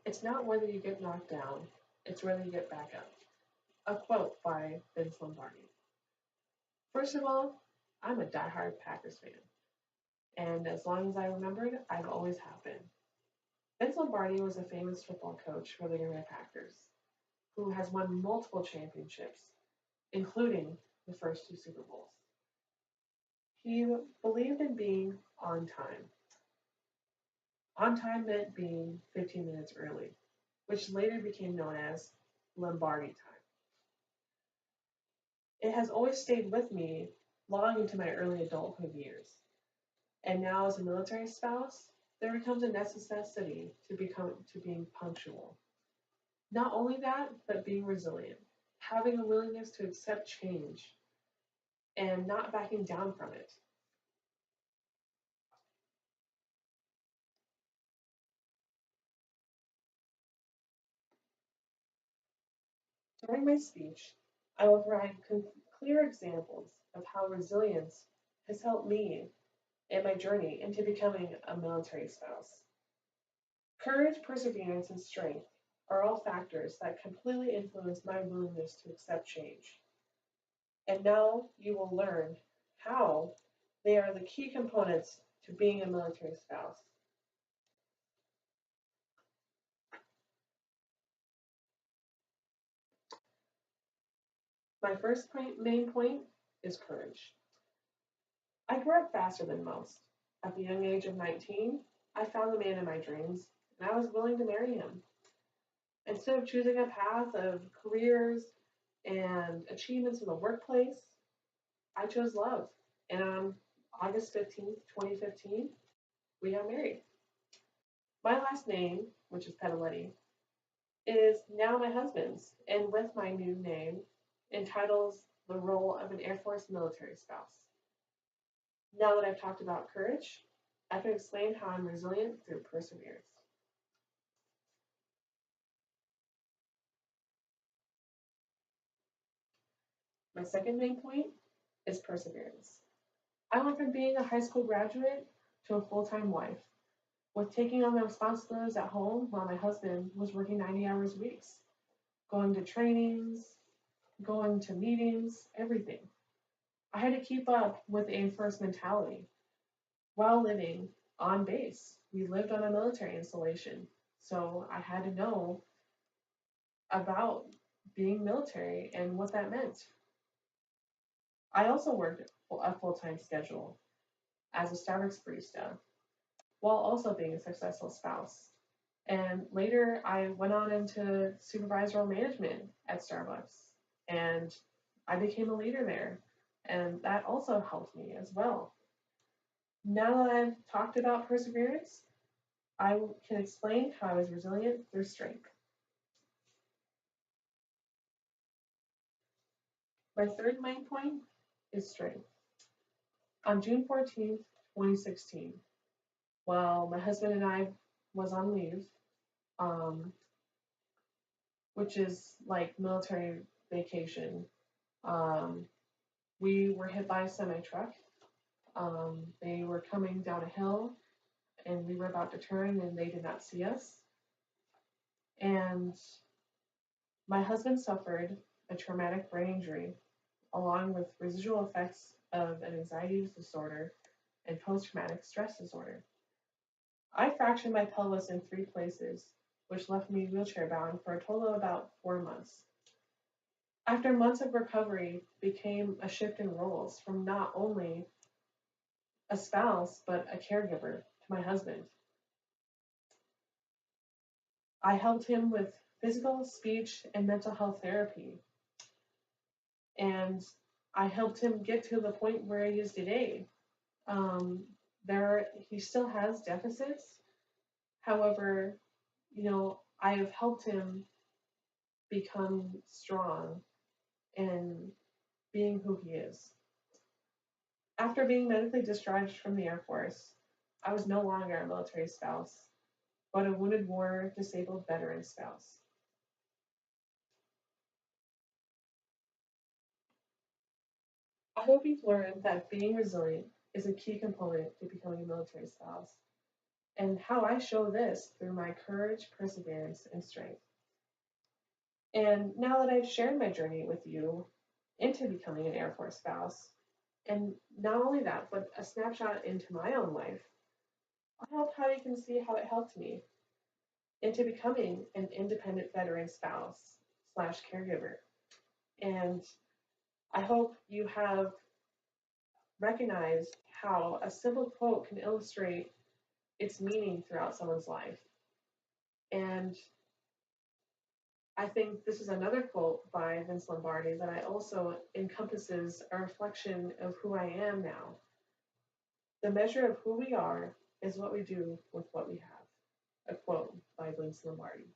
It's not whether you get knocked down, it's whether you get back up. A quote by Vince Lombardi. First of all, I'm a diehard Packers fan, and as long as I remembered, I've always have been. Vince Lombardi was a famous football coach for the Green Bay Packers, who has won multiple championships, including the first two Super Bowls. He believed in being on time. On time meant being 15 minutes early, which later became known as Lombardi time. It has always stayed with me long into my early adulthood years. And now as a military spouse, there becomes a necessity to being punctual. Not only that, but being resilient, having a willingness to accept change and not backing down from it. During my speech, I will provide clear examples of how resilience has helped me in my journey into becoming a military spouse. Courage, perseverance, and strength are all factors that completely influence my willingness to accept change. And now you will learn how they are the key components to being a military spouse. My first main point is courage. I grew up faster than most. At the young age of 19, I found the man in my dreams, and I was willing to marry him. Instead of choosing a path of careers and achievements in the workplace, I chose love. And on August 15th, 2015, we got married. My last name, which is Petaletti, is now my husband's, and with my new name, entitles the role of an Air Force military spouse. Now that I've talked about courage, I can explain how I'm resilient through perseverance. My second main point is perseverance. I went from being a high school graduate to a full time wife, with taking on the responsibilities at home while my husband was working 90 hours weeks, going to trainings, going to meetings, everything. I had to keep up with a first mentality while living on base. We lived on a military installation, so I had to know about being military and what that meant. I also worked a full time schedule as a Starbucks barista while also being a successful spouse. And later, I went on into supervisorial management at Starbucks and I became a leader there. And that also helped me as well. Now that I've talked about perseverance, I can explain how I was resilient through strength. My third main point is strength. On June 14th, 2016, while my husband and I was on leave, um, which is like military vacation, um, we were hit by a semi truck. They were coming down a hill and we were about to turn and they did not see us. And my husband suffered a traumatic brain injury along with residual effects of an anxiety disorder and post traumatic stress disorder. I fractured my pelvis in 3 places, which left me wheelchair bound for a total of about 4 months. After months of recovery became a shift in roles from not only a spouse but a caregiver to my husband. I helped him with physical, speech, and mental health therapy, and I helped him get to the point where he is today. Um, he still has deficits. However, I have helped him become strong and being who he is. After being medically discharged from the Air Force, I was no longer a military spouse, but a wounded war disabled veteran spouse. I hope you've learned that being resilient is a key component to becoming a military spouse. and how I show this through my courage, perseverance, and strength. And now that I've shared my journey with you into becoming an Air Force spouse, and not only that, but a snapshot into my own life, I hope how you can see how it helped me into becoming an independent veteran spouse slash caregiver. And I hope you have recognized how a simple quote can illustrate its meaning throughout someone's life. And I think this is another quote by Vince Lombardi that I also encompasses a reflection of who I am now. The measure of who we are is what we do with what we have. A quote by Vince Lombardi.